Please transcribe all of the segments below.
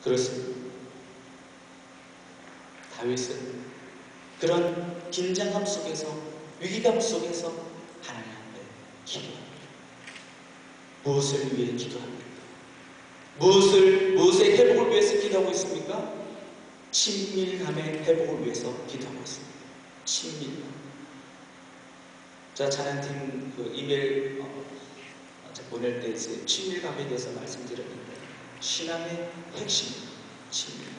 그렇습니다. 다윗은 그런 긴장감 속에서, 위기감 속에서 하나님 앞에 기도합니다. 무엇을 위해 기도합니까? 무엇의 회복을 위해서 기도하고 있습니까? 친밀감의 회복을 위해서 기도하고 있습니다. 친밀감. 자, 찬양팀 그 이메일 보낼 때 이제 친밀감에 대해서 말씀드렸는데, 신앙의 핵심입니다. 친밀감.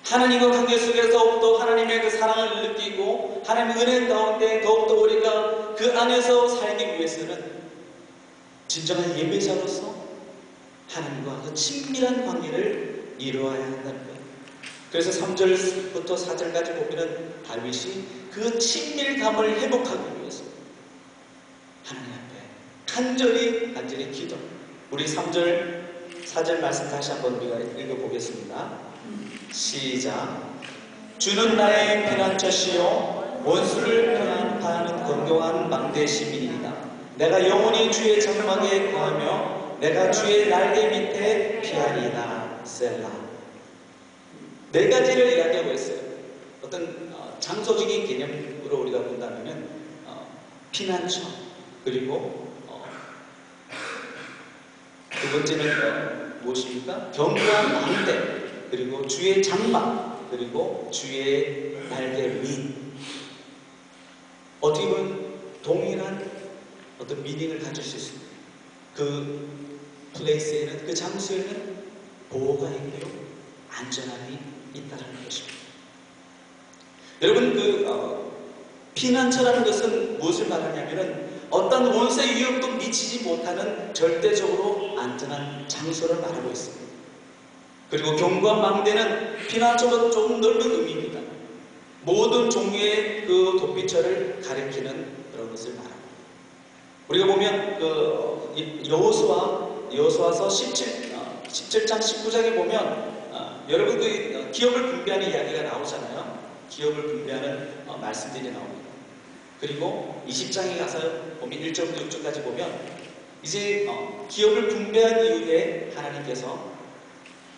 하나님과 관계 속에서 더욱더 하나님의 그 사랑을 느끼고 하나님의 은혜 가운데 더욱더 우리가 그 안에서 살기 위해서는 진정한 예배자로서 하나님과 그 친밀한 관계를 이루어야 한다는 거예요. 그래서 3절부터 4절까지 보면은 다윗이 그 친밀감을 회복하기 위해서 하나님 앞에 간절히 기도. 우리 3절, 4절 말씀 다시 한번 우리가 읽어보겠습니다. 시작. 주는 나의 피난처시요 원수를 편안파하는 건강한 망대심이니이다. 내가 영원히 주의 장막에 거하며 내가 주의 날개 밑에 피하리이다. 셀라. 네 가지를 이야기하고 있어요. 어떤 장소적인 개념으로 우리가 본다면은 피난처, 그리고 두 번째는 무엇입니까? 견고한 망대, 그리고 주의 장막, 그리고 주의 날개 위. 어떻게 보면 동일한 어떤 미닝을 가질 수 있습니다. 그 플레이스에는, 그 장소에는 보호가 있고요, 안전함이 있다는 것입니다. 여러분, 피난처라는 것은 무엇을 말하냐면은 어떤 원수의 위협도 미치지 못하는 절대적으로 안전한 장소를 말하고 있습니다. 그리고 견고한 망대는 피난처보다 조금 넓은 의미입니다. 모든 종류의 그 도피처를 가리키는 그런 것을 말합니다. 우리가 보면 여호수아서 17장 19장에 보면 여러분 그 기업을 분배하는 이야기가 나오잖아요. 기업을 분배하는 말씀들이 나옵니다. 그리고 20장에 가서 보면 1절부터 6절까지 보면 이제 기업을 분배한 이후에 하나님께서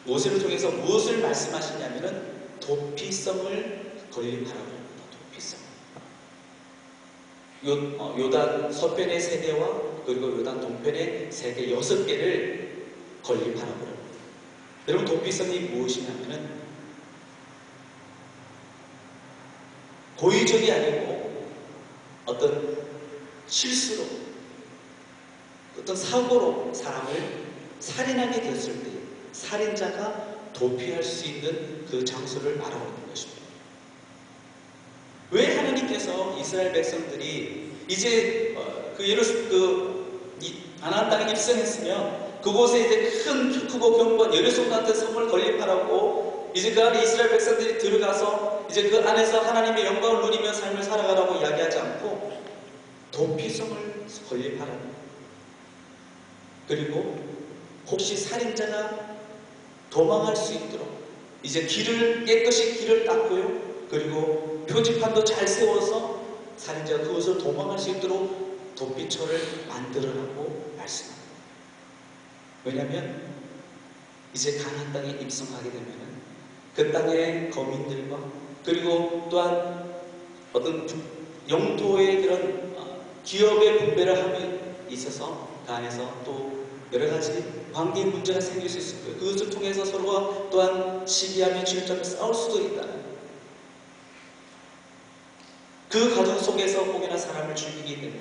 모세를 통해서 무엇을 말씀하시냐면은 도피성을 건립하라고 합니다. 도피성. 요단 서편의 3개와 그리고 요단 동편의 3개 6개를 건립하라고 합니다. 여러분, 도피성이 무엇이냐면은 고의적이 아니고 어떤 실수로, 어떤 사고로 사람을 살인하게 되었을 때 살인자가 도피할 수 있는 그 장소를 말하고 있는 것입니다. 왜 하나님께서 이스라엘 백성들이 이제 가나안 땅에 입성했으면 그곳에 이제 크고 견고한 여리고 같은 성을 건립하라고 이제 그 안에 이스라엘 백성들이 들어가서 이제 그 안에서 하나님의 영광을 누리며 삶을 살아가라고 이야기하지 않고 도피성을 건립하라고, 그리고 혹시 살인자가 도망할 수 있도록 이제 깨끗이 길을 닦고요, 그리고 표지판도 잘 세워서 살인자가 그것을 도망할 수 있도록 도피처를 만들어라고 말씀합니다. 왜냐하면 이제 가나안 땅에 입성하게 되면은 그 땅의 거민들과 그리고 또한 어떤 영토의 그런 기업의 분배를 함에 있어서 그 안에서 또 여러 가지 관계 문제가 생길 수 있을 거예요. 그것을 통해서 서로가 또한 시기하며 질투하며 싸울 수도 있다는, 그 과정 속에서 혹여나 사람을 죽이게 되면,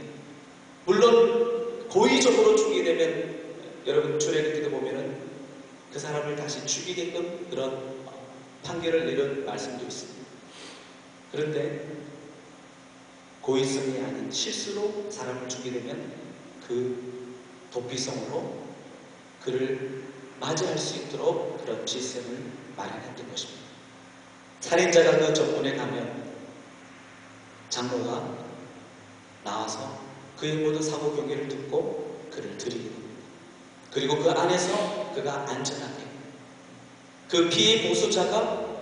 물론 고의적으로 죽이게 되면 여러분 출애굽기도 보면은 그 사람을 다시 죽이게끔 그런 판결을 내린 말씀도 있습니다. 그런데 고의성이 아닌 실수로 사람을 죽이게 되면 그 도피성으로 그를 맞이할 수 있도록 그런 시스템을 마련했던 것입니다. 살인자가 그 적군에 가면 장로가 나와서 그의 모든 사고 경계를 듣고 그를 들이게 됩니다. 그리고 그 안에서 그가 안전하게 그 피해 보수자가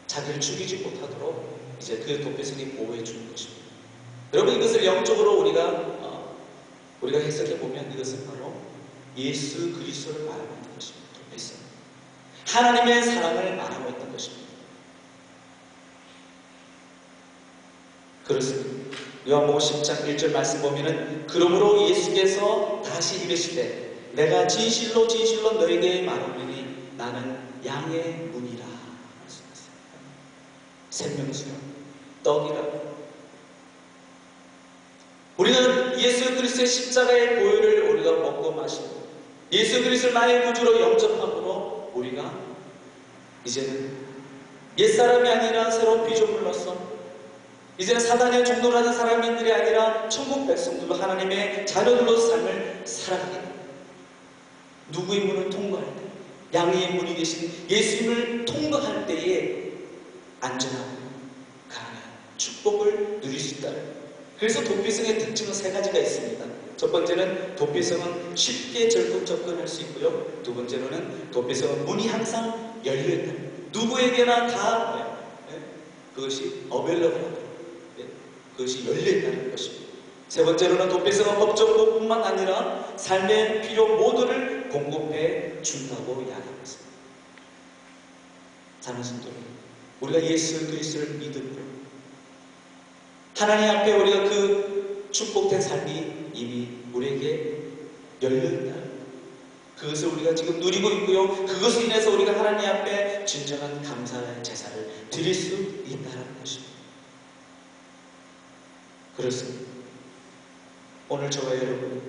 자기를 죽이지 못하도록 이제 그 도피성이 보호해 주는 것입니다. 여러분, 이것을 영적으로 우리가 해석해 보면 이것은 바로 예수 그리스도를 말하는 것입니다. 도피성. 하나님의 사랑을 말하고 있던 것입니다. 그렇습니다. 요한복음 10장 1절 말씀 보면은 그러므로 예수께서 다시 이르시되 내가 진실로 진실로 너에게 말하노니 나는 양의 문이라 말씀하셨습니다. 생명수요, 떡이라. 우리는 예수 그리스도의 십자가의 보혈을 우리가 먹고 마시고 예수 그리스도를 나의 구주로 영접함으로 우리가 이제는 옛사람이 아니라 새로운 피조물로서 이제는 사단의 종노라는 사람들이 아니라 천국 백성들로 하나님의 자녀들로서 삶을 살아가게 됩니다. 누구의 문을 통과할 때, 양의 문이 되신 예수님을 통과할 때에 안전하고 강한 축복을 누릴 수 있다는 거예요. 그래서 도피성의 특징은 세 가지가 있습니다. 첫 번째는 도피성은 쉽게 접근할 수 있고요. 두 번째로는 도피성은 문이 항상 열려있다. 누구에게나 다 그것이 available, 그것이 열려있다는 것입니다. 세 번째로는 도피성은 법적 보호뿐만 아니라 삶의 필요 모두를 공급해 준다고 이야기합니다. 사랑하는 성도 여러분, 우리가 예수 그리스도를 믿음으로 하나님 앞에 우리가 그 축복된 삶이 이미 우리에게 열려있다. 그것을 우리가 지금 누리고 있고요. 그것으로 인해서 우리가 하나님 앞에 진정한 감사의 제사를 드릴 수 있다는 것입니다. 그렇습니다. 오늘 저와 여러분,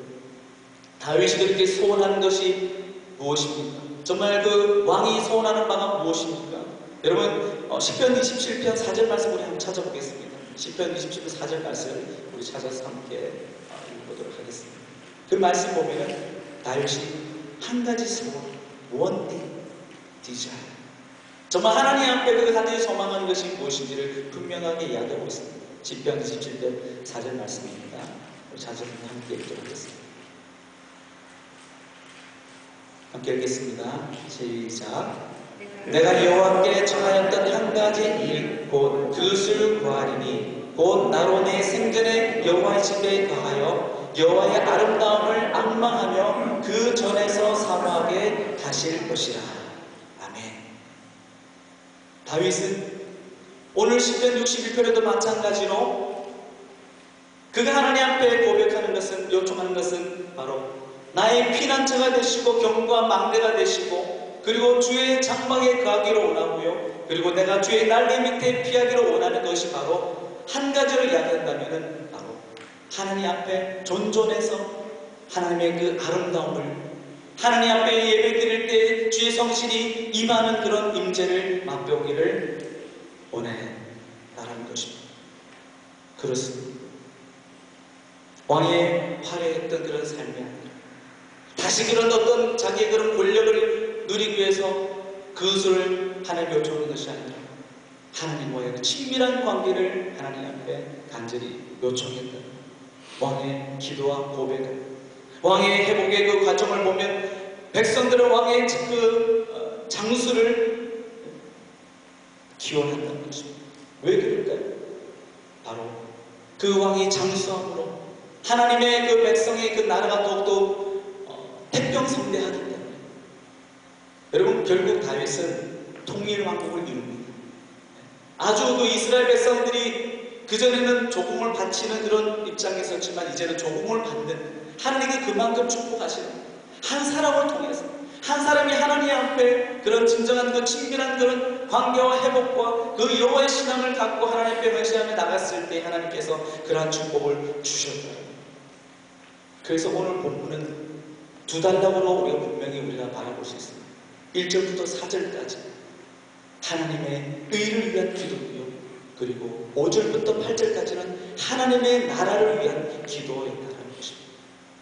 다윗이 그렇게 소원하는 것이 무엇입니까? 정말 그 왕이 소원하는 바가 무엇입니까? 여러분, 시편 27편 4절 말씀 우리 한번 찾아보겠습니다. 시편 27편 4절 말씀 우리 찾아서 함께 읽어보도록 하겠습니다. 그 말씀 보면 다윗이 한 가지 소원, one thing, desire. 정말 하나님 앞에 그 하나님 소망하는 것이 무엇인지를 분명하게 이야기하고 있습니다. 시편 27편 4절 말씀입니다. 우리 찾아서 함께 읽도록 하겠습니다. 함께 읽겠습니다. 시작. 내가 여호와께 청하였던 한 가지 일, 곧 그것을 구하리니 곧 나로 내 생전에 여호와의 집에 거하여 여호와의 아름다움을 앙망하며 그 전에서 사모하게 하실 것이라. 아멘. 다윗은 오늘 시편 61편에도 마찬가지로 그가 하나님 앞에 고백하는 것은, 요청하는 것은 바로 나의 피난처가 되시고 경과 망대가 되시고 그리고 주의 장막에 거하기를 원하고요. 그리고 내가 주의 날개 밑에 피하기를 원하는 것이 바로 한 가지로 이야기한다면 바로 하나님 앞에 존존해서 하나님의 그 아름다움을 하나님 앞에 예배 드릴 때 주의 성신이 임하는 그런 임재를 맛보기를 원한다는 것입니다. 그렇습니다. 왕의 화려했던 그런 삶이 아니라 다시 그런 어떤 자기의 그런 권력을 누리기 위해서 그것을 하나님께 요청하는 것이 아니라 하나님과의 그 친밀한 관계를 하나님 앞에 간절히 요청했다. 왕의 기도와 고백을, 왕의 회복의 그 과정을 보면 백성들은 왕의 그 장수를 기원한다는 것입니다. 왜 그럴까요? 바로 그 왕이 장수함으로 하나님의 그 백성의 그 나라가 더욱더 태평성대하기 때문에. 여러분, 결국 다윗은 통일왕국을 이룹니다. 아주 그 이스라엘 백성들이 그전에는 조공을 바치는 그런 입장에 있었지만 이제는 조공을 받는, 하나님이 그만큼 축복하시는 한 사람을 통해서 한 사람이 하나님 앞에 그런 진정한 그 친밀한 그런 관계와 회복과 그 여호와의 신앙을 갖고 하나님 앞에 헌신하며 나갔을 때 하나님께서 그러한 축복을 주셨다. 그래서 오늘 본문은 두 단락으로 우리가 바라볼 수 있습니다. 1절부터 4절까지 하나님의 의를 위한 기도고요. 그리고 5절부터 8절까지는 하나님의 나라를 위한 기도였다는 것입니다.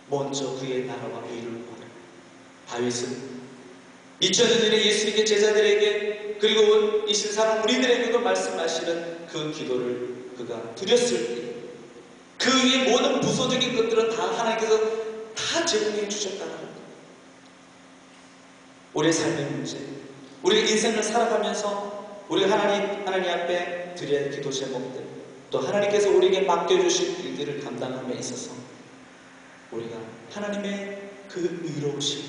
먼저 그의 나라와 의를 구하라. 다윗은 2000년 전에 예수님의 제자들에게 그리고 이 세상 우리들에게도 말씀하시는 그 기도를 그가 드렸을 때 그 위에 모든 부수적인 것들은 다 하나님께서 다 제공해 주셨다는 것. 우리의 삶의 문제, 우리의 인생을 살아가면서 우리가 하나님 앞에 드려야 할 기도 제목들, 또 하나님께서 우리에게 맡겨주신 일들을 감당함에 있어서 우리가 하나님의 그 의로우심,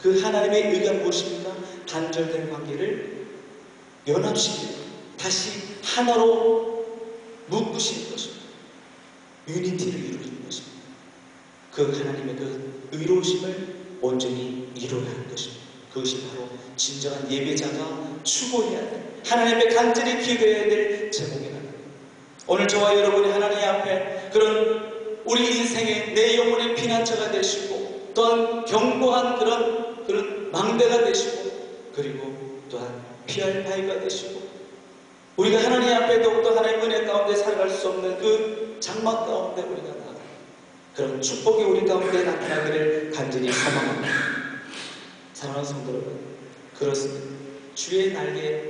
그 하나님의 의가 무엇입니까? 단절된 관계를 연합시키고 다시 하나로 묶으시는 것입니다. 유니티를 이루는 것입니다. 그 하나님의 그 의로우심을 온전히 이루어야 하는 것입니다. 그것이 바로 진정한 예배자가 추구해야 될, 하나님 앞에 간절히 기도해야 될 제목이라는 거예요. 오늘 저와 여러분이 하나님 앞에 그런 우리 인생의 내 영혼의 피난처가 되시고 또한 견고한 그런 망대가 되시고 그리고 또한 피할 바위가 되시고 우리가 하나님 앞에 더욱더 하나님의 은혜 가운데 살아갈 수 없는 그 장막 가운데 우리가 나가 그런 축복이 우리 가운데 나타나기를 간절히 소망합니다. 사랑하는 성도 여러분, 그렇습니다. 주의 날개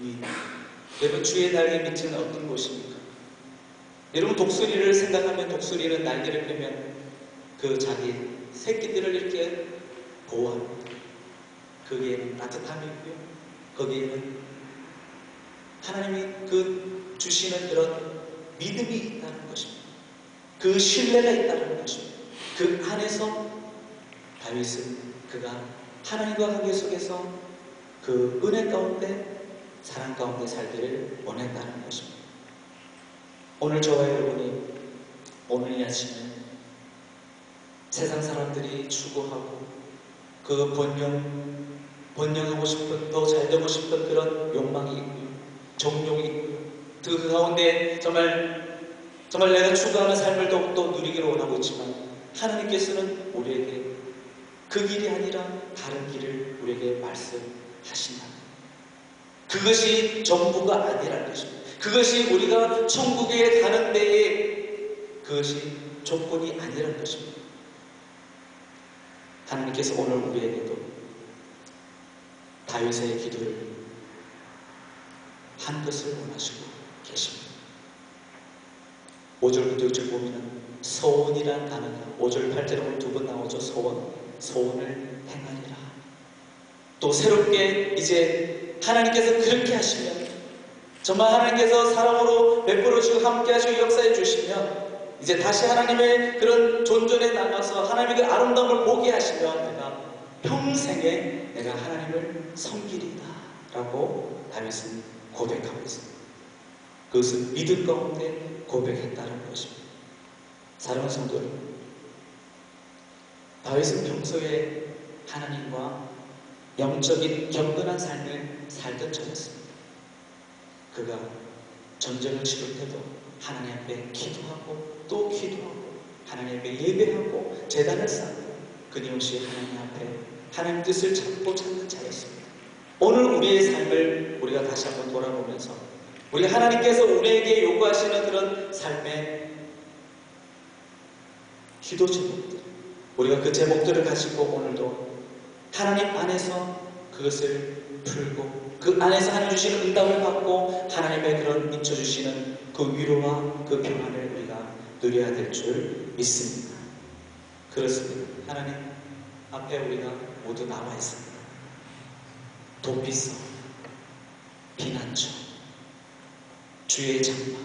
위, 여러분 주의 날개 밑은 어떤 곳입니까? 여러분 독수리를 생각하면 독수리는 날개를 펴면 그 자기 새끼들을 이렇게 보호합니다. 거기에는 따뜻함이 있고요. 거기에는 하나님이 그 주시는 그런 믿음이 있다는 것입니다. 그 신뢰가 있다는 것입니다. 그 안에서 다윗은 그가 하나님과 관계 속에서 그 은혜 가운데 사랑 가운데 살기를 원했다는 것입니다. 오늘 저와 여러분이 오늘 이 아침에 세상 사람들이 추구하고 그 번영하고 싶은 더 잘되고 싶은 그런 욕망이 있고요. 정욕이 있고요. 그 가운데 정말 내가 추구하는 삶을 더욱더 누리기를 원하고 있지만 하나님께서는 우리에게 그 길이 아니라 다른 길을 우리에게 말씀하신다. 그것이 전부가 아니라는 것입니다. 그것이 우리가 천국에 가는 데에 그것이 조건이 아니라는 것입니다. 하나님께서 오늘 우리에게도 다윗의 기도를 한 것을 원하시고 계십니다. 5절부터 6절 보면 소원이란 단어가 5절 8절에 두 번 나오죠. 소원을 행하리라. 또 새롭게 이제 하나님께서 그렇게 하시면 정말 하나님께서 사랑으로 베풀어 주시고 함께 하시고 역사해 주시면 이제 다시 하나님의 그런 존전에 나가서 하나님의 그 아름다움을 보게 하시면 내가 평생에 내가 하나님을 섬기리다 라고 다윗은 고백하고 있습니다. 그것은 믿음 가운데 고백했다는 것입니다. 사랑하는 성도 여러분, 다윗은 평소에 하나님과 영적인 경건한 삶을 살던 자였습니다. 그가 전쟁을 치를 때도 하나님 앞에 기도하고 또 기도하고 하나님 앞에 예배하고 제단을 쌓고 끊임없이 하나님 앞에 하나님 뜻을 찾는 자였습니다. 오늘 우리의 삶을 우리가 다시 한번 돌아보면서 우리 하나님께서 우리에게 요구하시는 그런 삶의 기도 제목들, 우리가 그 제목들을 가지고 오늘도 하나님 안에서 그것을 풀고 그 안에서 하나님 주시는 응답을 받고 하나님의 그런 인쳐주시는 그 위로와 그 평안을 우리가 누려야 될 줄 믿습니다. 그렇습니다. 하나님 앞에 우리가 모두 나와 있습니다. 도피성, 피난처, 주의 장막.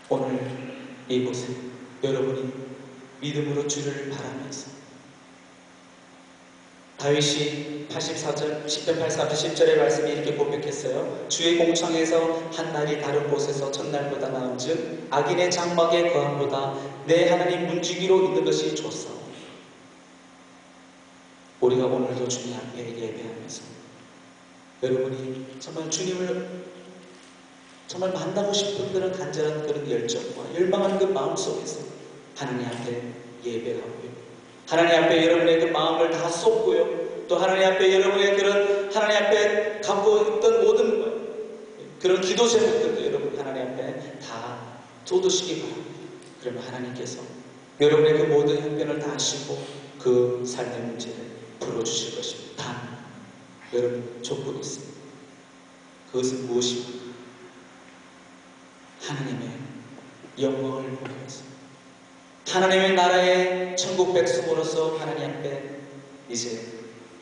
오늘 이곳에 여러분이 믿음으로 주를 바라면서 다윗이 84절, 10편 84편 10절의 말씀이 이렇게 고백했어요. 주의 공창에서 한 날이 다른 곳에서 첫날보다 나은즉 악인의 장막의 거함보다 내 하나님 문지기로 있는 것이 좋사오. 우리가 오늘도 주님 앞에 예배하면서 여러분이 정말 주님을 정말 만나고 싶은 그런 간절한 그런 열정과 열망하는 그 마음 속에서 하나님 앞에 예배하고요. 하나님 앞에 여러분의 그 마음을 다 쏟고요. 또 하나님 앞에 여러분의 그런 하나님 앞에 갖고 있던 모든 그런 기도 제목들도 여러분 하나님 앞에 다 쏟으시기 바랍니다. 그러면 하나님께서 여러분의 그 모든 형편을 다 아시고 그 삶의 문제를 풀어주실 것입니다. 단 여러분 조건이 있습니다. 그것은 무엇입니까? 하나님의 영광을 보기 위해서 하나님의 나라의 천국 백성으로서 하나님 앞에 이제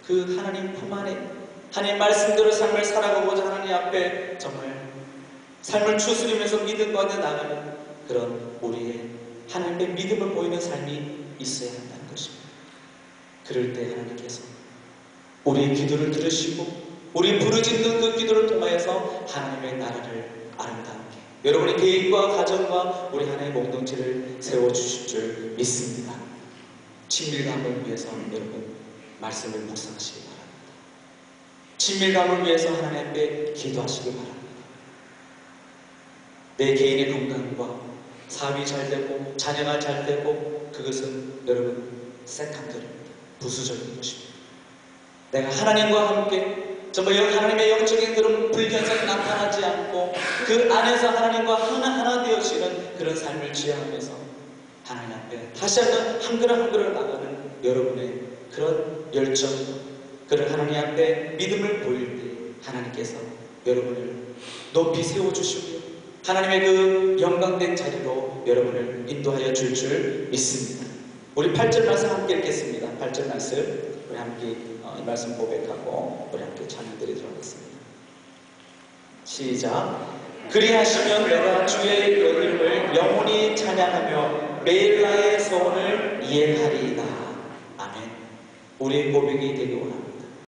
그 하나님 품 안에 하나님 말씀대로 삶을 살아가고자 하나님 앞에 정말 삶을 추스리면서 믿음 가운데 나가는 그런 우리의 하나님의 믿음을 보이는 삶이 있어야 한다는 것입니다. 그럴 때 하나님께서 우리의 기도를 들으시고 우리 부르짖는 그 기도를 통하여서 하나님의 나라를 아름답게 여러분의 개인과 가정과 우리 하나의 공동체를 세워주실 줄 믿습니다. 친밀감을 위해서 여러분 말씀을 묵상하시기 바랍니다. 친밀감을 위해서 하나님 앞에 기도하시기 바랍니다. 내 개인의 건강과 사업이 잘 되고 자녀가 잘 되고 그것은 여러분 세컨드입니다. 부수적인 것입니다. 내가 하나님과 함께 정말 하나님의 영적인 그런 불견성이 나타나지 않고 그 안에서 하나님과 하나 되어지는 그런 삶을 지향하면서 하나님 앞에 다시 한번 한 걸음 한 걸음 나가는 여러분의 그런 열정, 그런 하나님 앞에 믿음을 보일 때 하나님께서 여러분을 높이 세워주시고요. 하나님의 그 영광된 자리로 여러분을 인도하여 줄 믿습니다. 우리 8절 말씀 함께 읽겠습니다. 8절 말씀 우리 함께 이 말씀 고백하고 우리 함께 찬양 드리도록 하겠습니다. 시작. 그리하시면 내가 주의 이름을 영원히 찬양하며 매일 나의 소원을 이행하리이다. 아멘. 우리의 고백이 되기 원합니다.